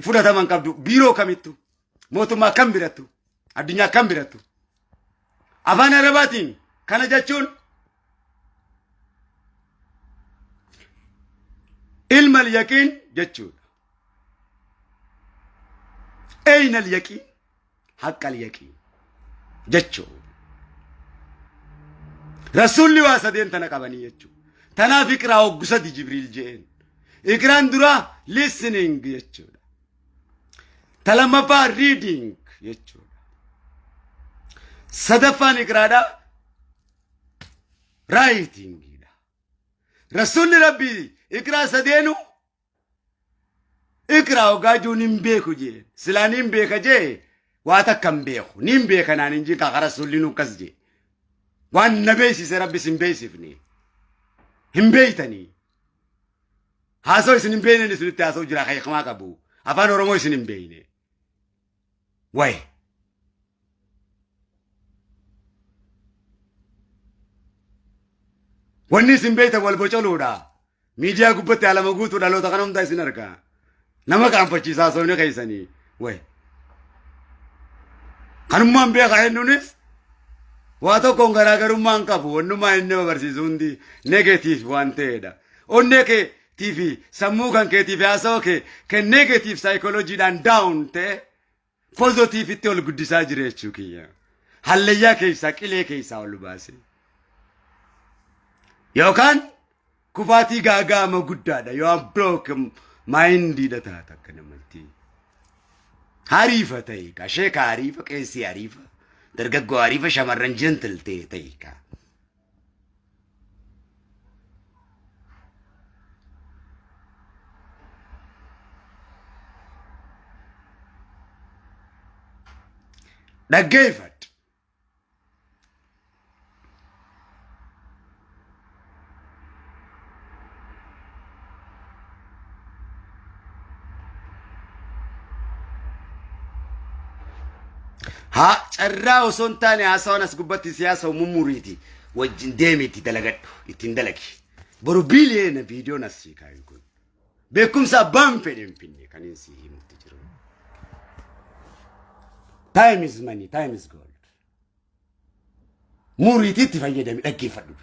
fudhataman qabdu biiroo kamittu mootummaa kam birattu addunyaa kam birattu afaan arabaatiin kana jechuun ilma al-yaqiin jechuudha أين اليقين؟ حق اليقين جتشو رسول الله واسدين تنقبني يجو تنا فكرة وقصد جبريل جين إقران درا listening يجو تلما با reading يجو صدفان إقرادا writing رسول ربي إقرا سدينو إقرا وقاجو نمبيكو جي سلا نمبيكا جي واتا كم بيخو نمبيكا نانجي كاقا رسول نوكس جي وان نبيسي سربي سنبيسي فني هم بيتني هاسو يسنم بيني نسلتي هاسو جرا خيخ ما كبو أفان ورمو يسنم بيني واي واني سنبيتا والبوچولو دا ميديا قبطي على مقوتو دا لو تقنم دا سنركا نما كان فچي ساسو نخيساني واي خنمان بيخا هنونيس واتو كونغرا غرمان كابو ونما انما برسيزوندي نيجاتيف وانتيدا اون نيجاتيف سمو كان كيتيف اسو كي نيجاتيف سايكولوجي دان داون تي بوزيتيف تول غديسا جريچو كيا حليا كيسا كيلي كيسا ولباسي يوكان كفاتي غاغا ما غدادا يو ام بروك مايندي دتا تكنمتي حريفه تيكا شيك حريفه كيسي حريفه درجة عريفة شمرن جنتل تيكا دقيفت ها الراو سونتاني عصاونس قبتي سياسة ومموريتي وجن ديميتي دلقاتو يتندلكي بروبيلي فيديو نسيكا يكون بيكم سابان فيديو فيني كان ينسيه متجرو time is money time is gold موريتي تفاية دمي لكي فردو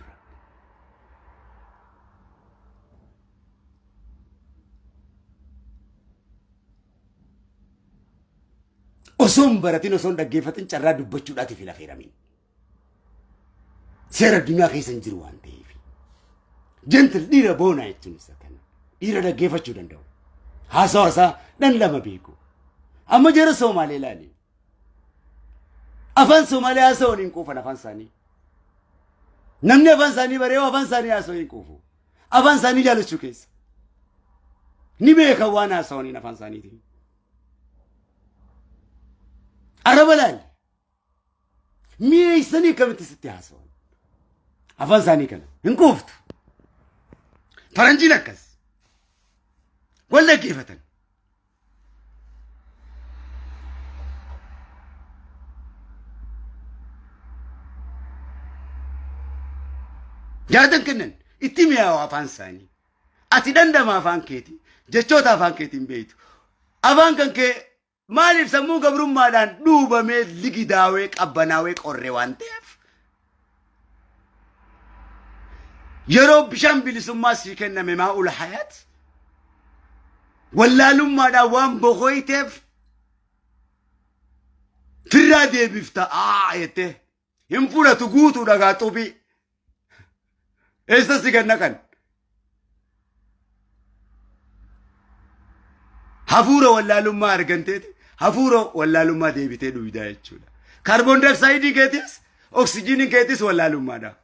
وسوم براتين وسوم دقيفتين شرّا دبّتشو داتي في الأخيرامين سير الدنيا خيسن جروان تيفي جنتل ديرا بونا يتشون سكنا ديرا دقيفتشو دندو هاسا دن لما بيكو أما جرى سومالي لاني أفان سومالي هاسا وننكوفا نفان ساني نمني أفان ساني بريو أفان ساني هاسا وننكوفو أفان ساني جالو شوكيس نبيكا وانا هاسا ونين أفان ساني تي أربلال مي سني كم تستي حسون أفان ساني كنا إنكوفت فرنجي نكس ولا كيفتن جادن كنن اتميا أفان ساني أتدند ما أفان كيتي جتشوت أفان كيتي بيتو أفان كن كي مالف سمو قبرم مادان دوبا ميد لقي داويك أبناويك أوريوان تيف يرو بشام بلسما سيكن مماء الحياة ولا لما دا وان بخوي تيف فرادي بفتا يته ينفورا تقوتو داغاتو بي إيسا سيكن نكن هفورا ولا لما أرغنتي هفورا ولا لما ديبتي دويدا يجولا كربون دايوكسيد كيتيس أكسجين كيتيس ولا لما دا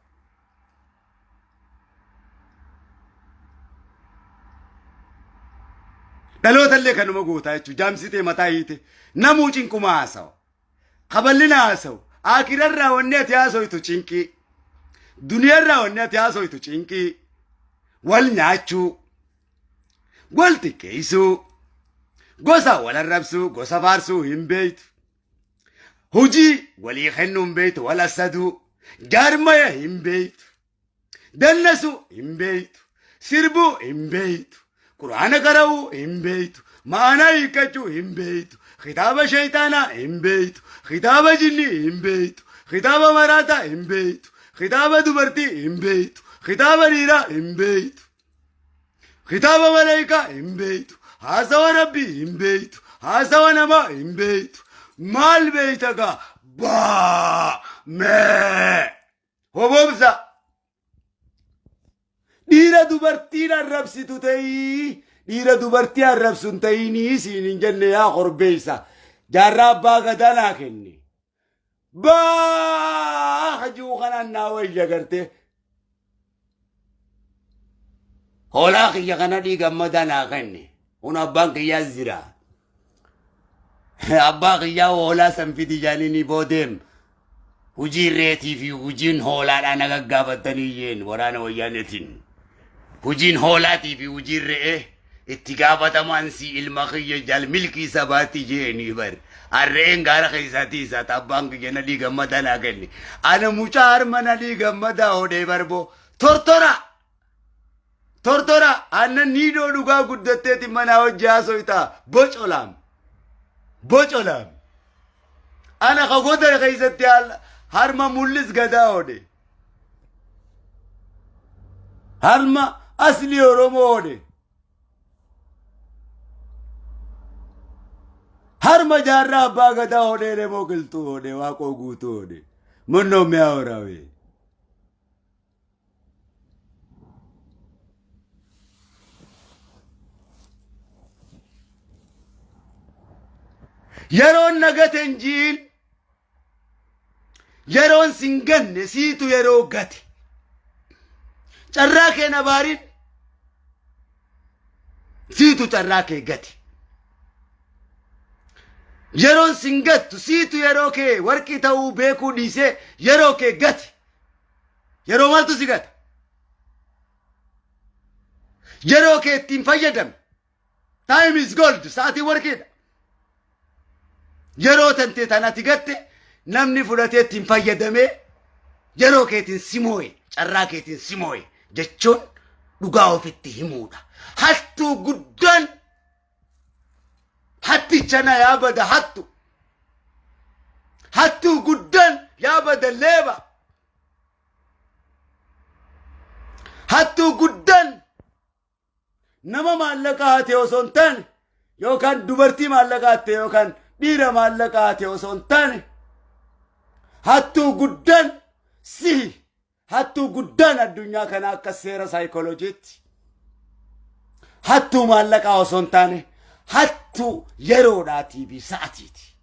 دلوت اللي كانوا مقوتا يجو جامسيتي متايتي نموجين كما أساو قبلنا أساو آخر الراونيات ياسو يتو چينكي دنيا الراونيات ياسو يتو چينكي والناچو والتكيسو غوسا ولا الربسو غوسا فارسو هم بيت هجي ولي خنهم بيت ولا سدو جارمايا هم بيت دنسو هم بيت سربو هم بيت قرآن قرأو هم بيت معنا يكتو هم بيت خطاب شيطانا هم بيت خطاب جني هم بيت خطاب مراتا هم بيت خطاب دبرتي هم بيت خطاب نيرا هم بيت خطاب ملايكا هم بيت هذا ربي هم بيت هذا نما هم بيت مال بيتك با ما هو بوبسا ديرا دوبرتين الرب ستوتي ديرا دوبرتين الرب سنتيني سين جنة يا خربيسا جرب باغدانا كني با خجو خنا ناوي جگرته هولا خي خنا دي گمدانا كني هنا بانك يا زرا أبا خيا هولا سنفيدي جانيني بودم وجي ريتي في وجين هولا أنا قابتني ورانا ويانتين وجين هولاتي في وجين رئه اتقابة مانسي المخيّ جال ملكي سباتي جيني بر الرئين غارة خيساتي سات أبانك جنا دي غمدا ناقني أنا مچار منا دي غمدا هودي بربو تورتورا أنا نيدو دوغا قدتة تمنا وجاسو إتا بوچ علام أنا خغودر خيساتي هرما مولس غدا هودي هرما أصلي أورومودي هرما جارا باغدا هودي رمو قلتو هودي واقو غوتو هودي منو مياوراوي يرون نغتن جيل يرون سنغن سيتو يرو غتي چراكي نبارين سيتو چراكي غتي يرون سنغت سيتو يروكي وركي تاو بيكو ديسي يروكي غتي يرو مالتو سيغت يروكي تنفيدم time is gold ساعتي وركي يرو تنتي تاناتي غتي نمني فلاتي تنفيدمي يروكي تنسيموي چراكي تنسيموي جچون دغاو فيتي همودا حتى قدان حتى جنا يا بدا حتى قدان يا بدا الليبا حتى قدان نما معلقاتي وسنتان يو كان دبرتي معلقاتي يو كان ديرا معلقاتي وسنتان حتى قدان سي حتى قدان الدنيا كان كسيرة سايكولوجيت حتى معلقة وسنتان حتى يرودا تي في ساعتيتي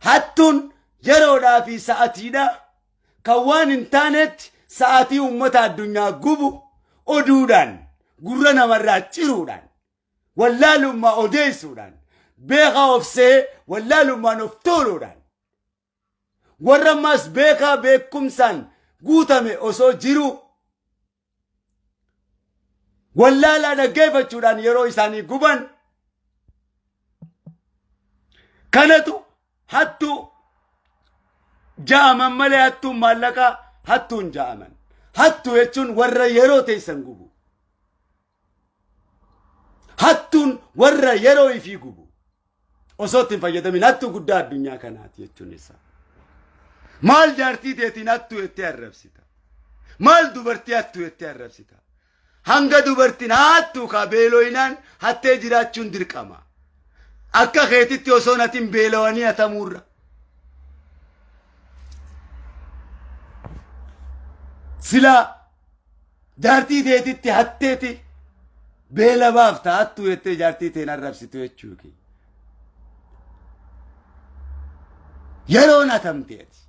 حتى يرودا في ساعتينا كوان انتانت ساعتي أمتا الدنيا قبو أدودان قرنا مرات تيرودان ولا لما أديسودان بيغا وفسي ولا لما نفتولودان ورماس بيغا بيكم سان قوتامي أسو جيرو ولا لا نجيفة تشودان يرو إساني قبان كانتو حتى جامن ملي حتى مالكا حتى جامن حتى يتشون ورا يرو تيسنقبو حتى ورا يرو يفيقبو وصوت فايدمين حتى قدار الدنيا كانت يتشون إسا مال جارتي تيتين حتى يتعرف سيتا مال دوبرتي حتى يتعرف سيتا هنگا دوبرتين حتى كابيلو إنان حتى جراتشون دركاما أكا خيتي تيوسوناتين بيلواني أتامورا سلا جارتي تيتي حتى بيلا بافتا حتى يتي جارتي تينا ربسيتو يتشوكي يرونا تمتيتي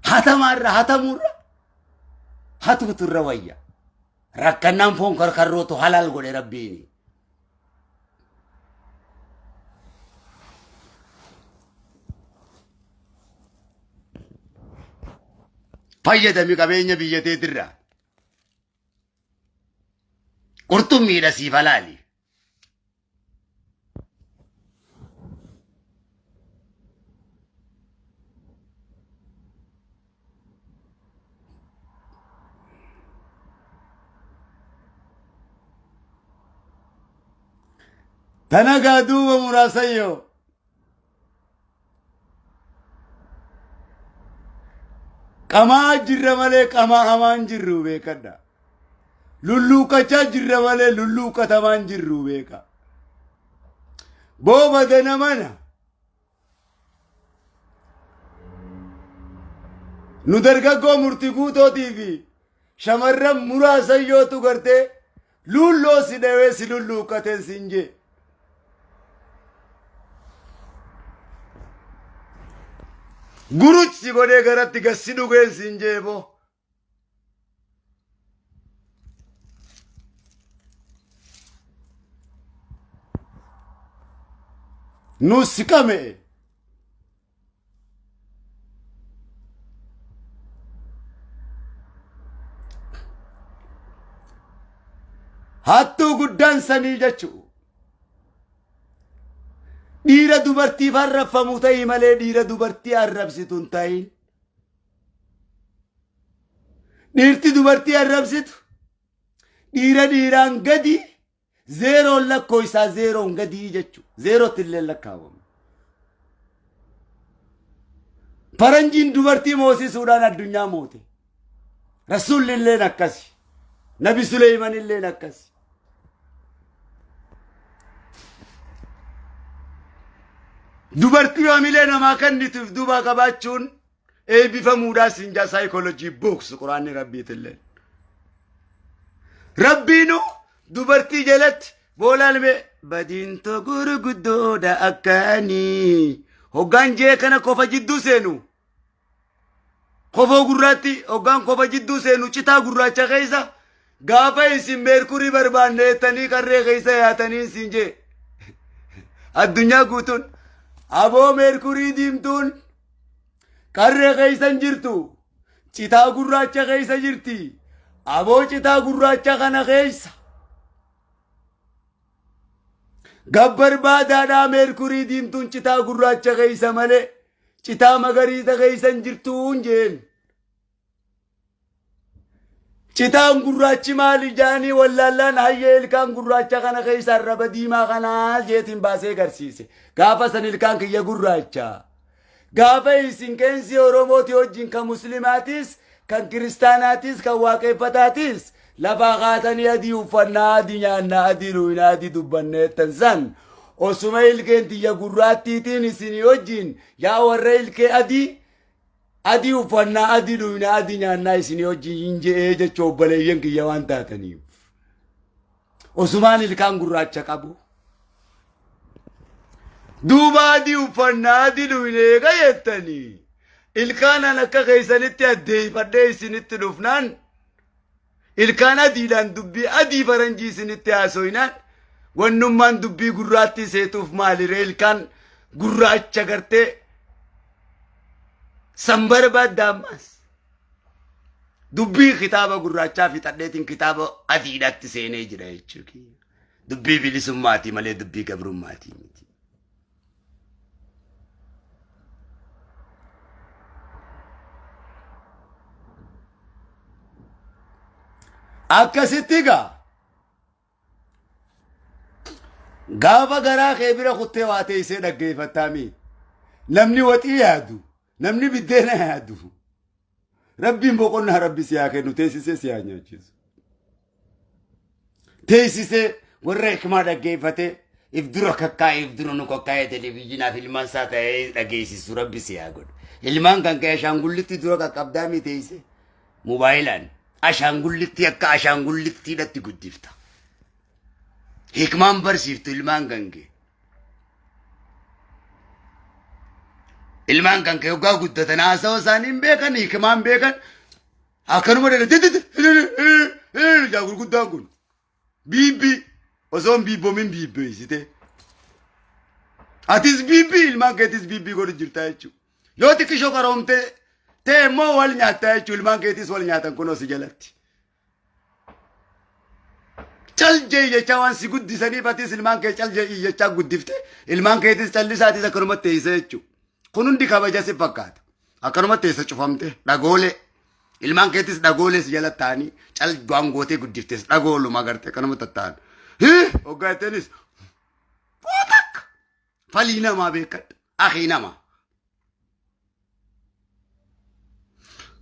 هتامورا هتو ترويا ركنام فون كركروتو حلال غودي ربيني fayyadami qabeenya biyyatee dirra qurxummiidha siif halaali tanagaa duuba muraasayyoo qamaa jirra malee qamaa hamaan jirru beekadha lulluuqachaa jirra malee lulluuqatamaan jirru beeka booba dana mana Nu dargaggoo murtii guutootii fi shamarran muraasa yootu gartee lulloo si dhawee si lulluuqqateen siin jee. Guruch si godhee garatti gassi dhugeen siin jee boo. Nu si kamee. Hattuu guddaan sanii jechuu. Dhiira dubartiif arrabfamu ta'ii malee dhiira dubartii arrabsitu hin ta'in. Dhiirti dubartii arrabsitu dhiira dhiiraan gadi zeeroon lakkoo isaa zeeroon gadi jechuu. Zeerootti illee lakkaawwamu. Faranjiin dubartii moosisuudhaan addunyaa moote. Rasuulli illeen akkasi. Nabi Suleyman illeen akkasi. Dubartii waamilee namaa kennituuf duuba qabaachuun eebbifamuudhaa siinjaa saayikoolojii booksu quraanni rabbiitillee. Rabbiinu dubartii jalatti boolaalme badiintoo gurguddoodha akkaanii hoggaan jee kana kofa jidduu seenu. Kofoo gurraatti hoggaan kofa jidduu seenu citaa gurraacha keessa gaafa isin meerkurii barbaanneettanii qarree keessa yaatanii siin jee. Addunyaa guutuun. Aboo meerkurii diimtuun qarree keeysan jirtu citaa gurraacha keeysa jirti. Aboo citaa gurraacha kana keeysa gabbar baadaadhaa meerkurii diimtuun citaa gurraacha keeysa malee citaa magariisa keeysan jirtuun jeen. Citaan gurraachi maali jaanii wallaallaan hayyee ilkaan gurraacha kana keessa arraba diimaa kanaa jeetiin baasee garsiise. Gaafa san ilkaan kiyya gurraacha. Gaafa isin keensi Oromooti wajjin kan Muslimaatis, kan Kiristaanaatis, kan Waaqeffataatis lafaa kaatanii adii uffannaa, adii nyaannaa, adii luunaa, adii dubbanneettan san osuma ilkeen tiyya gurraattiitiin isinii wajjin yaa warra ilkee adii uffannaa adii luunaa adii nyaannaa isinii wajjin je'ee jecha obboleeyyan kiyya waan taataniif. Osumaan ilkaan gurraacha qabu. Duuba adii uffannaa adii luunee qayettanii. Ilkaanan akka keeysanitti addeeffadhee isinitti dhufnaan. Ilkaan adiidhaan dubbii adii faranjii isinitti haasoynaan. Wannummaan dubbii gurraatti seetuuf maaliree ilkaan gurraacha gartee. Sambar baaddaammas. Dubbii kitaaba gurraachaa fi xadheetiin kitaaba adiidhaatti seenee jira jechuudha. Dubbii bilisummaati malee dubbii gabrummaati miti. Akkasitti gaafa garaa kee bira kuttee waa teessee dhaggeeffattaami. Namni waxii yaadu. Namni biddeena yaadu. Rabbiin boqonnaa rabbi siyaa kennu teessisee siyaa nyaachisu. Teessisee warra hikmaa dhaggeeffate if dura kakkaa'e if dura nu kakkaa'e televizyinaaf ilmaan isaa ta'ee dhageessisu rabbi siyaa godhu. Ilmaan kan ka'e ashaangullitti dura qaqqabdaa mi teessise mobaayilaan ashaangullitti akka ashaangullittidhatti guddifta. Hikmaan barsiiftu ilmaan kan ka'e. Ilmaan kan ka'e hoggaa guddatan haasawaa isaanii beekan hikmaan beekan akkanuma yaa gurguddaan kun biibbii osoon biibboomin biibbeessite. Atis biibbii ilmaan keetis biibbii godhu jirtaa jechuudha. Yoo xiqqishoo qaroomtee ta'e immoo wal nyaattaa jechuudha ilmaan keetis wal nyaatan kunoo si jalatti. Caljee jechaa waan si guddisaniif atis ilmaan kee caljee jechaa guddifte ilmaan keetis callisaatis akkanumatti teessee jechuudha. Kun hundi kabaja si fakkaata. Akkanumatti teessa cufamte dhagoolee ilmaan keetis dhagoolee si jala ta'anii caljuwaan gootee guddiftes dhagooluma garte akkanumatti ta'an. Hoggaateenis bootakka falii namaa beekadha akii namaa.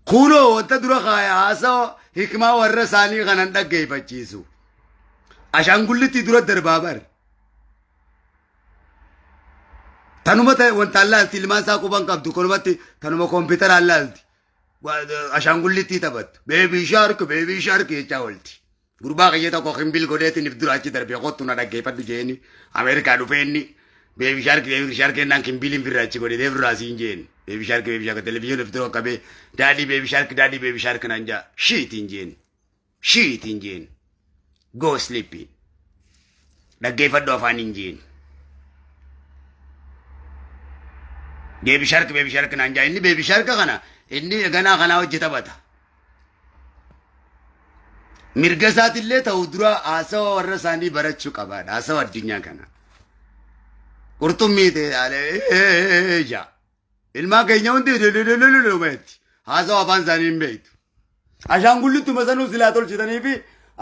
Kunoo wanta dura kaaya haasawaa hikmaa warra isaanii kanan dhaggeeffachiisu. Ashaangullitti dura darbaa bare. Tanuma wanta allaalti ilmaan isaa quban qabdu kanumatti tanuma kompiitara allaalti. عشان قلتي تبت بيبي شارك يا ولتي غربا قيتا كو خمبل غوديتي نفدرا تي دربي قطنا دغي فد جيني امريكا دو فيني بيبي شارك نان كمبيلين فيراتي غودي ديفرا سينجين بيبي شارك تلفزيون نفدرو كبي دادي بيبي شارك نانجا شيت انجين go sleeping دغي فدو فانينجين بيبي شارك نانجا اني بيبي شارك غنا اني غنا وجه تبتا mirgasat illee ta'u dura haasawa warra isaanii barachuu qabaadha haasawa addunyaa kana qurxummii ta'e ja ilmaa keenya hundi lulumeetti haasawa afaan isaanii hin beektu ashaangullitti masanuu silaa tolchitanii fi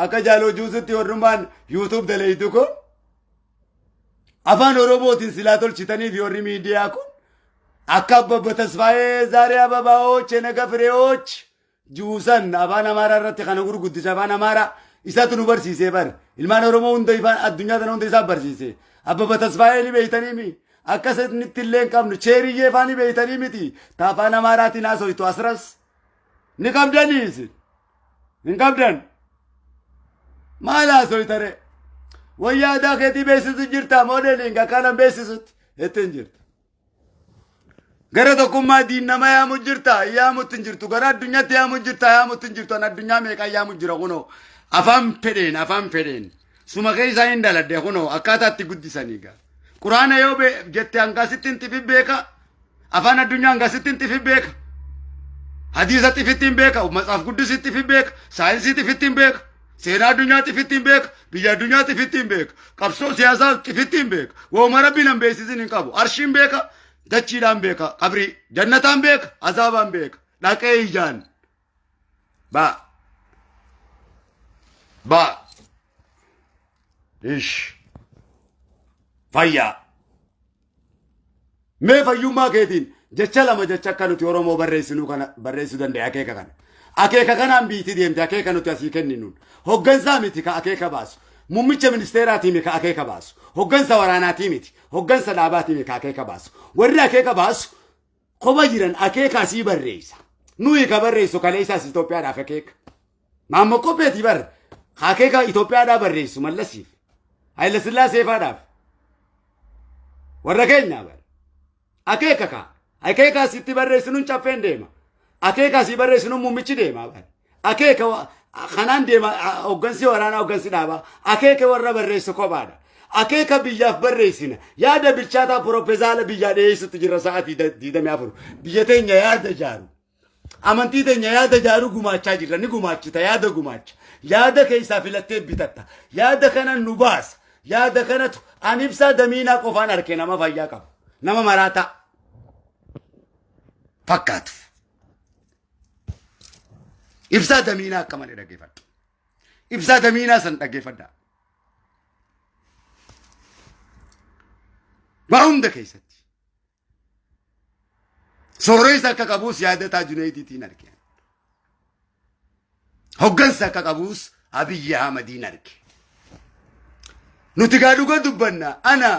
akka jaaloo juusitti warrummaan yuutuub daleeytu kun afaan oromootiin silaa tolchitanii fi warri miidiyaa kun akka abbabba tasfaayee zaaree ababaa'ooch naga firee'ooch juusan afaan amaaraa irratti kana gurguddisa afaan amaaraa isaatu nu barsiisee bar ilmaan oromoo hunda ifaan addunyaa tana hunda isaa barsiise abbabba tasfaayee ni beeytanii mi akka isinitti illee hin qabnu cheeriyyee faani beeytanii miti ta afaan amaaraatiin haasoytu asras ni qabdanii isin hin qabdan maal haasoytare wayyaa aadaa keetii beeksisu jirta moodeliin akkanan beeksisutti ittiin jirta gara tokkummaa diinama yaamu jirta yaamutti hin jirtu gara addunyaatti yaamu jirta yaamutti hin jirtu an addunyaa meeqa yaamu jira kunoo afaan fedheen suma keessa hin daladde kunoo akkaataatti guddisanii gaa quraana yoo jette hangasitti hin tifi beeka afaan addunyaa hangasitti hin tifi beeka hadiisa tifitti hin beeka matsaaf guddisitti tifi beeka saayinsii tifitti hin beeka seenaa addunyaa tifitti hin beeka biyya addunyaa tifitti hin beeka qabsoo siyaasaa tifitti hin beeka wooma rabbiin hin beeksisin hin qabu arshiin beeka dachiidhaan beeka qabri jannataan beeka azaabaan beeka dhaqee ijaan ba ish fayyaa mee fayyummaa keetiin jecha lama jecha akka nuti oromoo barreessuu danda'e akeeka kanaan biitii deemte akeeka nuti asii kenninuun hoggansaa miti ka akeeka baasu mummicha ministeeraatii miti ka akeeka baasu hoggansa waraanaatii miti hoggansa dhaabaatii miti ka akeeka baasu warri akeeka baasu qoba jiran akeeka asii barreessa nuyi ka barreessu kaleessaas Itoophiyaadhaaf akeeka maamma qopheetii bar akeeka Itoophiyaadhaa barreessu mallasiif Haayila Sillaaseefaadhaaf warra keenyaa bar akeeka asitti barreessinuun caffeen deema akeeka asii barreessinuun mummichi deema bar akeeka kanaan deema hoggansi waraanaa hoggansi dhaabaa akeeka warra barreessu kophaadha akeeka biyyaaf barreessina yaada bilchaataa pirooppeezaala biyyaa dhiyeessutti jirra sa'aatii 24 biyya teenya yaada jaaru amantii teenya yaada jaaru gumaachaa jirra ni gumaachita yaada gumaacha yaada keessaa filattee bitatta yaada kana nu baasa yaada kanatu an ibsaa damiinaa qofaan arke nama fayyaa qabu nama maraataa fakkaatu ibsaa damiinaa akka malee dhaggeeffadhu ibsaa damiinaa san dhaggeeffadhaa waa hunda keessatti sooressa akka qabuus yaadataa Junayidiitiin arge hoggansa akka qabuus Abiyyi Ahmadiin arge nuti gaa dhuga dubbanna ana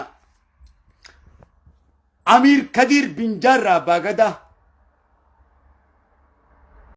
Amir Kadir bin Jarrah Abbaa Gadaa